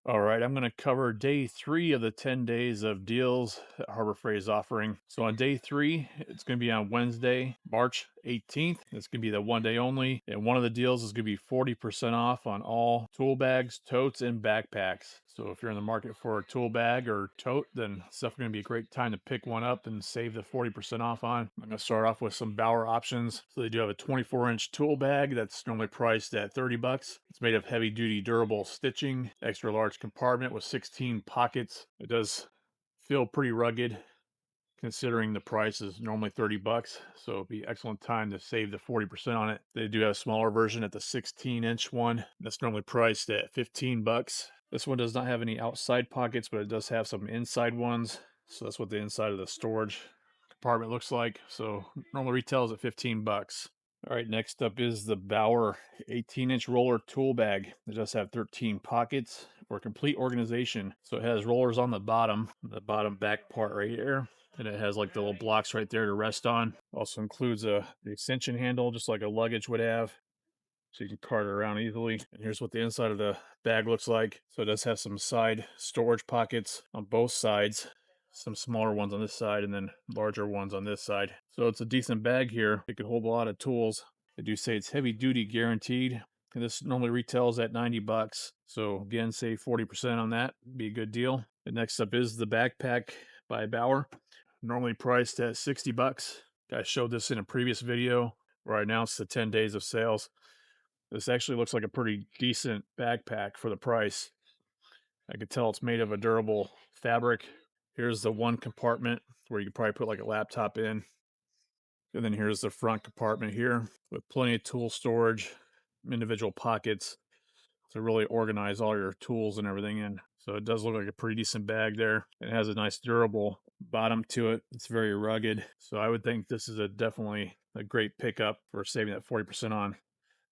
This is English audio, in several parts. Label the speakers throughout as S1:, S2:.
S1: All right, I'm going to cover day 3 of the 10 days of deals that Harbor Freight is offering. So on day 3, it's going to be on Wednesday, March 18th. It's going to be the one day only. And one of the deals is going to be 40% off on all tool bags, totes, and backpacks. So if you're in the market for a tool bag or tote, then it's definitely going to be a great time to pick one up and save the 40% off on. I'm going to start off with some Bauer options. So they do have a 24-inch tool bag that's normally priced at 30 bucks. It's made of heavy duty durable stitching, extra large compartment with 16 pockets. It does feel pretty rugged considering the price is normally 30 bucks. So it'd be excellent time to save the 40% on it. They do have a smaller version at the 16-inch one. That's normally priced at 15 bucks. This one does not have any outside pockets, but it does have some inside ones. So that's what the inside of the storage compartment looks like. So normally retails at 15 bucks. All right, next up is the Bauer 18-inch roller tool bag. It does have 13 pockets for complete organization. So it has rollers on the bottom back part right here. And it has like the little blocks right there to rest on. Also includes the extension handle, just like a luggage would have. So you can cart it around easily. And here's what the inside of the bag looks like. So it does have some side storage pockets on both sides. Some smaller ones on this side and then larger ones on this side. So it's a decent bag here. It could hold a lot of tools. They do say it's heavy duty guaranteed. And this normally retails at 90 bucks. So again, save 40% on that. Be a good deal. And next up is the backpack by Bauer. Normally priced at 60 bucks. I showed this in a previous video where I announced the 10 days of sales. This actually looks like a pretty decent backpack for the price. I could tell it's made of a durable fabric. Here's the one compartment where you could probably put like a laptop in. And then here's the front compartment here with plenty of tool storage, individual pockets to really organize all your tools and everything in. So it does look like a pretty decent bag there. It has a nice durable bottom to it. It's very rugged. So I would think this is definitely a great pickup for saving that 40% on.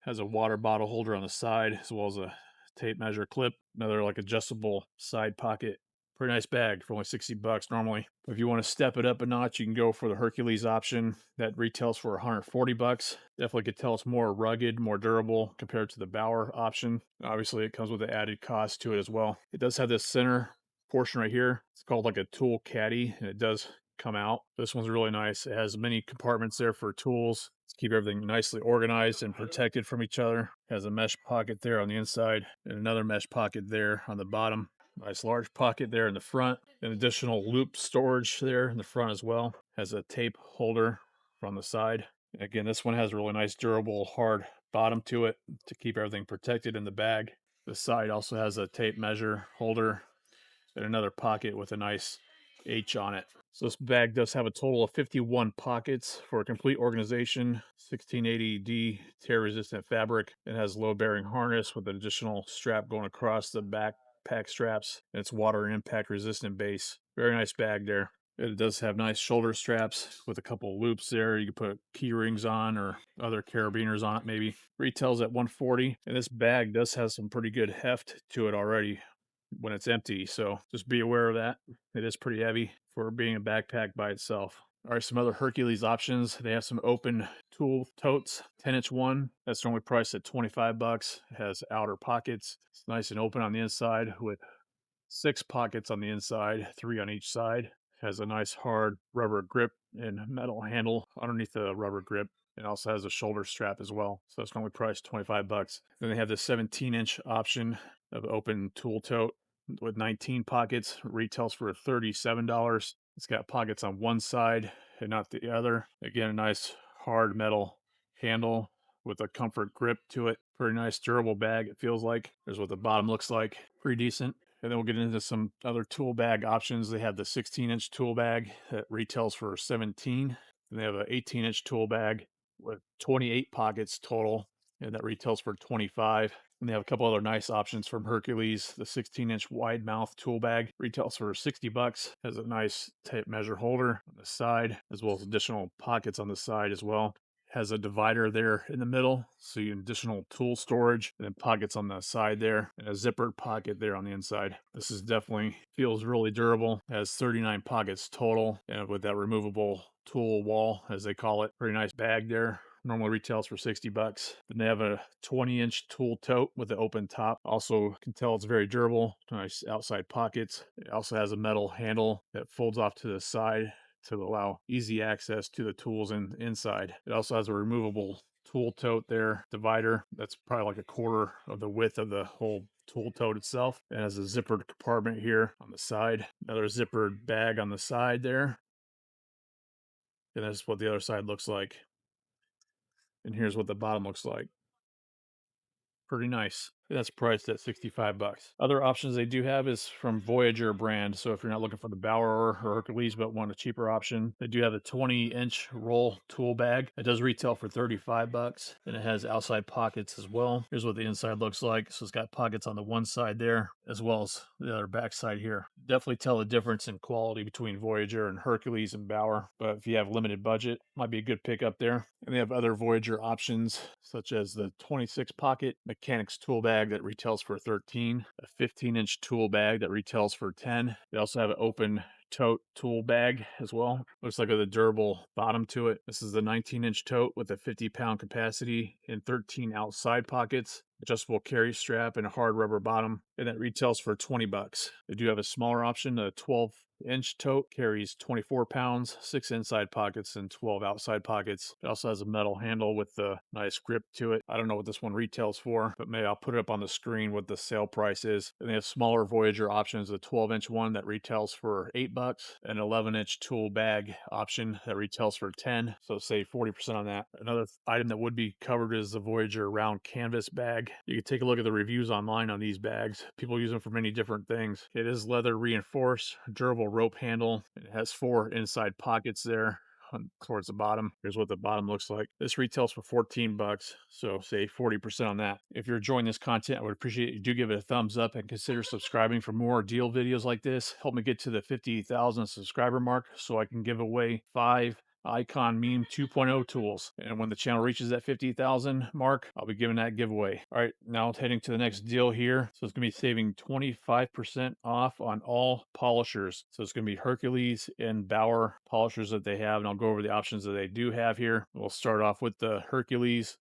S1: Has a water bottle holder on the side as well as a tape measure clip, another like adjustable side pocket. Pretty nice bag for only 60 bucks normally. But if you want to step it up a notch, you can go for the Hercules option that retails for 140 bucks. Definitely could tell it's more rugged, more durable compared to the Bauer option. Obviously, it comes with the added cost to it as well. It does have this center portion right here. It's called like a tool caddy, and it does come out. This one's really nice. It has many compartments there for tools to keep everything nicely organized and protected from each other. Has a mesh pocket there on the inside and another mesh pocket there on the bottom. Nice large pocket there in the front. An additional loop storage there in the front as well. Has a tape holder from the side. Again, this one has a really nice durable hard bottom to it to keep everything protected in the bag. The side also has a tape measure holder and another pocket with a nice H on it. So this bag does have a total of 51 pockets for a complete organization, 1680D tear-resistant fabric. It has load-bearing harness with an additional strap going across the backpack straps. And it's water and impact resistant base. Very nice bag there. It does have nice shoulder straps with a couple loops there. You can put key rings on or other carabiners on it maybe. Retails at 140, and this bag does have some pretty good heft to it already when it's empty. So just be aware of that. It is pretty heavy for being a backpack by itself. All right, some other Hercules options. They have some open tool totes, 10-inch one. That's normally priced at 25 bucks. It has outer pockets. It's nice and open on the inside with 6 pockets on the inside, 3 on each side. Has a nice hard rubber grip and metal handle underneath the rubber grip. It also has a shoulder strap as well. So it's normally priced 25 bucks. Then they have the 17-inch option of open tool tote with 19 pockets. Retails for $37. It's got pockets on one side and not the other. Again, a nice hard metal handle with a comfort grip to it. Pretty nice durable bag, it feels like. There's what the bottom looks like. Pretty decent. And then we'll get into some other tool bag options. They have the 16-inch tool bag that retails for 17. And they have an 18-inch tool bag with 28 pockets total, and that retails for 25. And they have a couple other nice options from Hercules. The 16-inch wide mouth tool bag retails for 60 bucks. Has a nice tape measure holder on the side, as well as additional pockets on the side as well. Has a divider there in the middle, so you can additional tool storage, and then pockets on the side there, and a zippered pocket there on the inside. This is definitely feels really durable. Has 39 pockets total, and with that removable tool wall, as they call it. Pretty nice bag there normally retails for 60 bucks. Then they have a 20-inch tool tote with an open top. Also can tell it's very durable, nice outside pockets. It also has a metal handle that folds off to the side to allow easy access to the tools inside. It also has a removable tool tote there, divider. That's probably like a quarter of the width of the whole tool tote itself. It has a zippered compartment here on the side, another zippered bag on the side there. And that's what the other side looks like. And here's what the bottom looks like. Pretty nice. That's priced at 65 bucks. Other options they do have is from Voyager brand. So if you're not looking for the Bauer or Hercules, but want a cheaper option, they do have a 20-inch roll tool bag. It does retail for 35 bucks, and it has outside pockets as well. Here's what the inside looks like. So it's got pockets on the one side there, as well as the other back side here. Definitely tell the difference in quality between Voyager and Hercules and Bauer. But if you have limited budget, might be a good pick up there. And they have other Voyager options, such as the 26 pocket mechanics tool bag that retails for 13, a 15-inch tool bag that retails for 10. They also have an open tote tool bag as well. Looks like a durable bottom to it. This is the 19-inch tote with a 50-pound capacity and 13 outside pockets, adjustable carry strap, and a hard rubber bottom, and that retails for 20 bucks. They do have a smaller option, a 12-inch tote, carries 24 pounds, 6 inside pockets and 12 outside pockets. It also has a metal handle with a nice grip to it. I don't know what this one retails for, but maybe I'll put it up on the screen what the sale price is. And they have smaller Voyager options, a 12-inch one that retails for 8 bucks, an 11-inch tool bag option that retails for 10, so save 40% on that. Another item that would be covered is the Voyager round canvas bag. You can take a look at the reviews online on these bags. People use them for many different things. It is leather reinforced, durable rope handle. It has 4 inside pockets there towards the bottom. Here's what the bottom looks like. This retails for 14 bucks, so save 40% on that. If you're enjoying this content, I would appreciate you do give it a thumbs up and consider subscribing for more deal videos like this. Help me get to the 50,000 subscriber mark so I can give away 5 Icon Meme 2.0 tools. And when the channel reaches that 50,000 mark, I'll be giving that giveaway. All right, now heading to the next deal here. So it's going to be saving 25% off on all polishers. So it's going to be Hercules and Bauer polishers that they have. And I'll go over the options that they do have here. We'll start off with the Hercules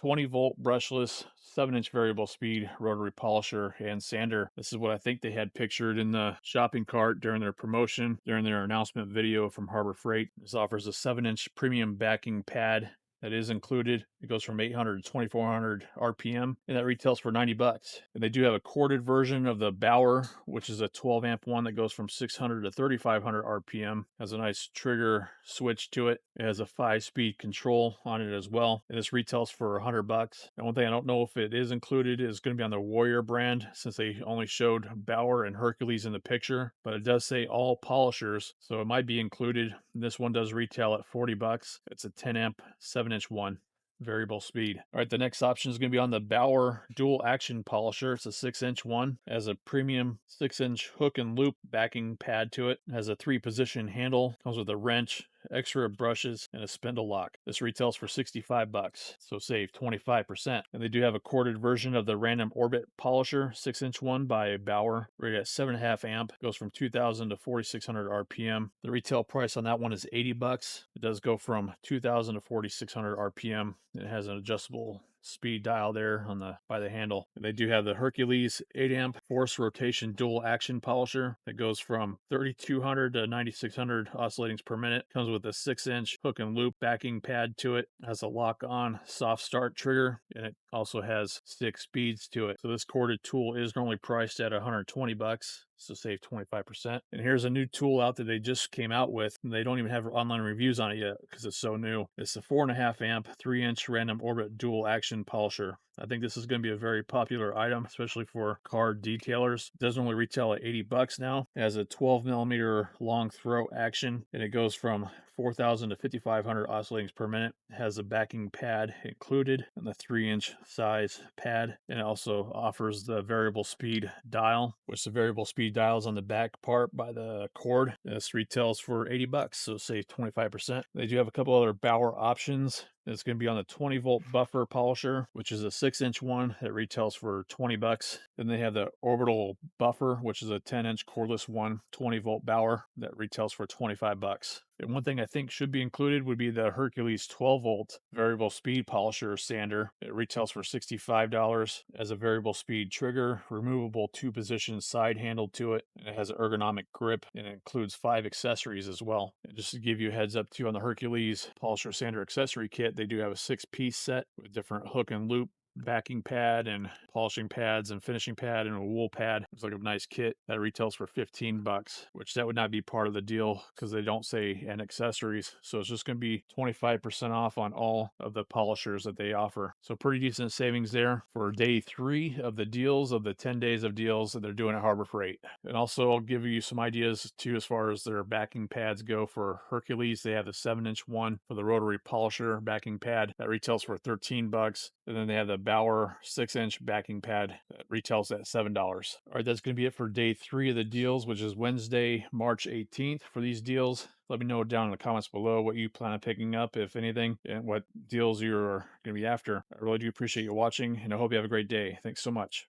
S1: 20-volt brushless 7-inch variable speed rotary polisher and sander. This is what I think they had pictured in the shopping cart during their promotion, during their announcement video from Harbor Freight. This offers a 7-inch premium backing pad that is included. It goes from 800 to 2400 RPM, and that retails for 90 bucks. And they do have a corded version of the Bauer, which is a 12 amp one that goes from 600 to 3500 RPM. Has a nice trigger switch to it. It has a 5-speed control on it as well. And this retails for 100 bucks. And one thing I don't know if it is included is going to be on the Warrior brand, since they only showed Bauer and Hercules in the picture, but it does say all polishers, so it might be included. This one does retail at 40 bucks. It's a 10 amp 7-inch one, variable speed. All right, the next option is going to be on the Bauer dual action polisher. It's a 6-inch one. It has a premium 6-inch hook and loop backing pad to it. It has a 3-position handle. Comes with a wrench, extra brushes, and a spindle lock. This retails for 65 bucks, so save 25%. And they do have a corded version of the Random Orbit polisher, 6-inch one by Bauer, rated at 7.5 amp. Goes from 2000 to 4600 RPM. The retail price on that one is 80 bucks. It does go from 2000 to 4600 RPM. It has an adjustable speed dial there on the by the handle. And they do have the Hercules 8 amp force rotation dual action polisher that goes from 3200 to 9600 oscillatings per minute. Comes with a 6-inch hook and loop backing pad to it. Has a lock on soft start trigger, and it also has 6 speeds to it. So this corded tool is normally priced at 120 bucks, so save 25%. And here's a new tool out that they just came out with. They don't even have online reviews on it yet because it's so new. It's a 4.5 amp 3-inch Random Orbit dual action polisher. I think this is going to be a very popular item, especially for car detailers. It doesn't only retail at 80 bucks now. It has a 12 millimeter long throw action, and it goes from 4,000 to 5,500 oscillatings per minute. It has a backing pad included and the 3-inch size pad. And it also offers the variable speed dial, which the variable speed dial is on the back part by the cord. This retails for 80 bucks, so save 25%. They do have a couple other Bauer options. It's going to be on the 20-volt buffer polisher, which is a 6-inch one that retails for 20 bucks. Then they have the orbital buffer, which is a 10-inch cordless one, 20-volt Bauer that retails for 25 bucks. And one thing I think should be included would be the Hercules 12-volt variable speed polisher sander. It retails for $65 as a variable speed trigger, removable two-position side handle to it, and it has an ergonomic grip, and it includes 5 accessories as well. And just to give you a heads up too, on the Hercules polisher sander accessory kit, they do have a 6-piece set with different hook and loop backing pad and polishing pads and finishing pad and a wool pad. It's like a nice kit that retails for 15 bucks, which that would not be part of the deal because they don't say and accessories. So it's just going to be 25% off on all of the polishers that they offer. So pretty decent savings there for day 3 of the deals of the 10 days of deals that they're doing at Harbor Freight. And also I'll give you some ideas too as far as their backing pads go. For Hercules, they have the 7-inch one for the rotary polisher backing pad that retails for 13 bucks. And then they have the Bauer 6-inch backing pad that retails at $7. All right, that's going to be it for day 3 of the deals, which is Wednesday, March 18th for these deals. Let me know down in the comments below what you plan on picking up, if anything, and what deals you're going to be after. I really do appreciate you watching, and I hope you have a great day. Thanks so much.